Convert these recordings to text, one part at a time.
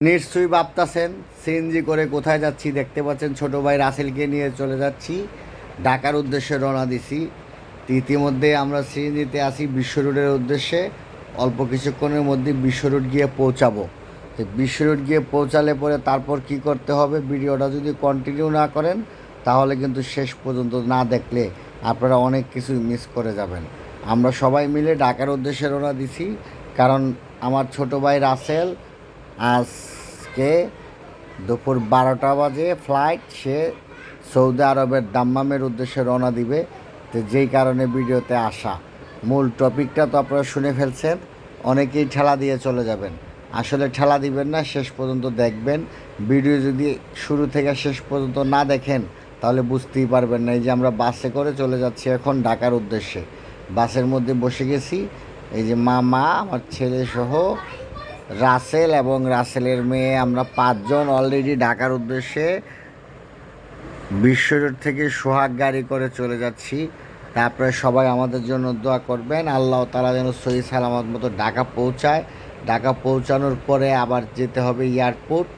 নিশ্চয়ই ভাবতাছেন সিএনজি করে কোথায় যাচ্ছি। দেখতে পাচ্ছেন ছোট ভাই রাসেলকে নিয়ে চলে যাচ্ছি, ঢাকার উদ্দেশ্যে রওনা দিছি। তো ইতিমধ্যে আমরা সিএনজিতে আসি বিশ্ব রোডের উদ্দেশ্যে। অল্প কিছুক্ষণের মধ্যে বিশ্ব রোড গিয়ে পৌঁছাবো। তো বিশ্ব রোড গিয়ে পৌঁছালে পরে তারপর কি করতে হবে, ভিডিওটা যদি কন্টিনিউ না করেন তাহলে কিন্তু শেষ পর্যন্ত না দেখলে আপনারা অনেক কিছু মিস করে যাবেন। আমরা সবাই মিলে ঢাকার উদ্দেশ্যে রওনা দিছি, কারণ আমার ছোট ভাই রাসেল আজকে দুপুর 12টা বাজে ফ্লাইট, সে সৌদি আরবের দাম্মামের উদ্দেশ্যে রওনা দিবে। তো যেই কারণে ভিডিওতে আসা। মূল টপিকটা তো আপনারা শুনে ফেলছেন, অনেকেই ঠেলা দিয়ে চলে যাবেন। আসলে ঠেলা দিবেন না, শেষ পর্যন্ত দেখবেন। ভিডিও যদি শুরু থেকে শেষ পর্যন্ত না দেখেন তাহলে বুঝতেই পারবেন না। এই যে আমরা বাসে করে চলে যাচ্ছি এখন ঢাকার উদ্দেশ্যে। বাসের মধ্যে বসে গেছি, এই যে মা আমার ছেলে সহ রাসেল এবং রাসেলের মেয়ে, আমরা 5 জন অলরেডি ঢাকার উদ্দেশ্যে বিশ্ব রোড থেকে সোহাগ গাড়ি করে চলে যাচ্ছি। তারপরে সবাই আমাদের জন্য দোয়া করবেন, আল্লাহ তাআলা যেন সহি সালামত মতো ঢাকা পৌঁছায়। ঢাকা পৌঁছানোর পরে আবার যেতে হবে এয়ারপোর্ট,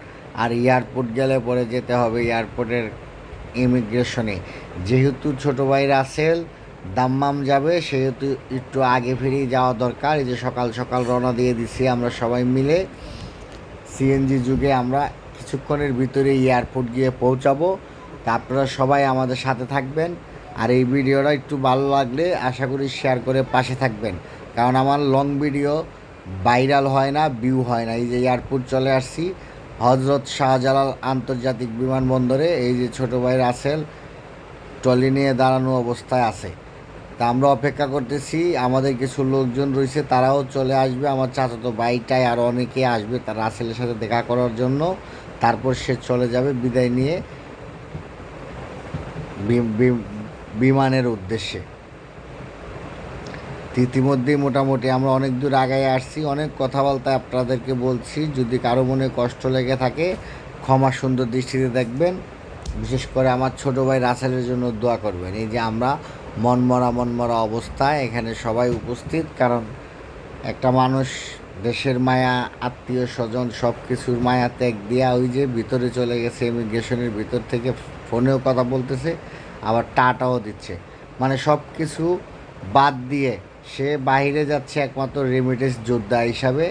আর এয়ারপোর্ট গেলে পরে যেতে হবে এয়ারপোর্টের ইমিগ্রেশনে। যেহেতু ছোটো ভাই রাসেল দাম্মাম যাবে, সেহেতু একটু আগে ফিরেই যাওয়া দরকার। এই যে সকাল সকাল রওনা দিয়ে দিছি আমরা সবাই মিলে সিএনজি যুগে। আমরা কিছুক্ষণের ভিতরে এয়ারপোর্ট গিয়ে পৌঁছাবো। তা আপনারা সবাই আমাদের সাথে থাকবেন, আর এই ভিডিওটা একটু ভালো লাগলে আশা করি শেয়ার করে পাশে থাকবেন, কারণ আমার লং ভিডিও ভাইরাল হয় না, ভিউ হয় না। এই যে এয়ারপোর্ট চলে আসছি, হজরত শাহজালাল আন্তর্জাতিক বিমানবন্দরে। এই যে ছোটো ভাই রাসেল ট্রলি নিয়ে দাঁড়ানো অবস্থায় আছে। তা আমরা অপেক্ষা করতেছি, আমাদের কিছু লোকজন রয়েছে, তারাও চলে আসবে। আমার চাচাতো ভাইটাই আর অনেকে আসবে তার রাসেলের সাথে দেখা করার জন্য। তারপর সে চলে যাবে বিদায় নিয়ে বিমানের উদ্দেশ্যে। ইতিমধ্যেই মোটামুটি আমরা অনেক দূর আগায় আসছি, অনেক কথা বলতে আপনাদেরকে বলছি। যদি কারো মনে কষ্ট লেগে থাকে ক্ষমা সুন্দর দৃষ্টিতে দেখবেন। বিশেষ করে আমার ছোটো ভাই রাসেলের জন্য দোয়া করবেন। এই যে আমরা মনমরা অবস্থায় এখানে সবাই উপস্থিত, কারণ একটা মানুষ দেশের মায়া, আত্মীয় স্বজন সব কিছুর মায়া ত্যাগ দিয়া ওই যে ভিতরে চলে গেছে, ইমিগ্রেশনের ভিতর থেকে ফোনেও কথা বলতেছে, আবার টাটাও দিচ্ছে। মানে সব কিছু বাদ দিয়ে সে বাইরে যাচ্ছে একমাত্র রেমিটেন্স যোদ্ধা হিসাবে।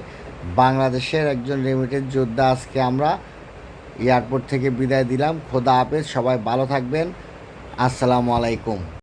বাংলাদেশের একজন রেমিটেন্স যোদ্ধা আজকে আমরা এয়ারপোর্ট থেকে বিদায় দিলাম। খোদা হাফেজ, সবাই ভালো থাকবেন। আসসালামু আলাইকুম।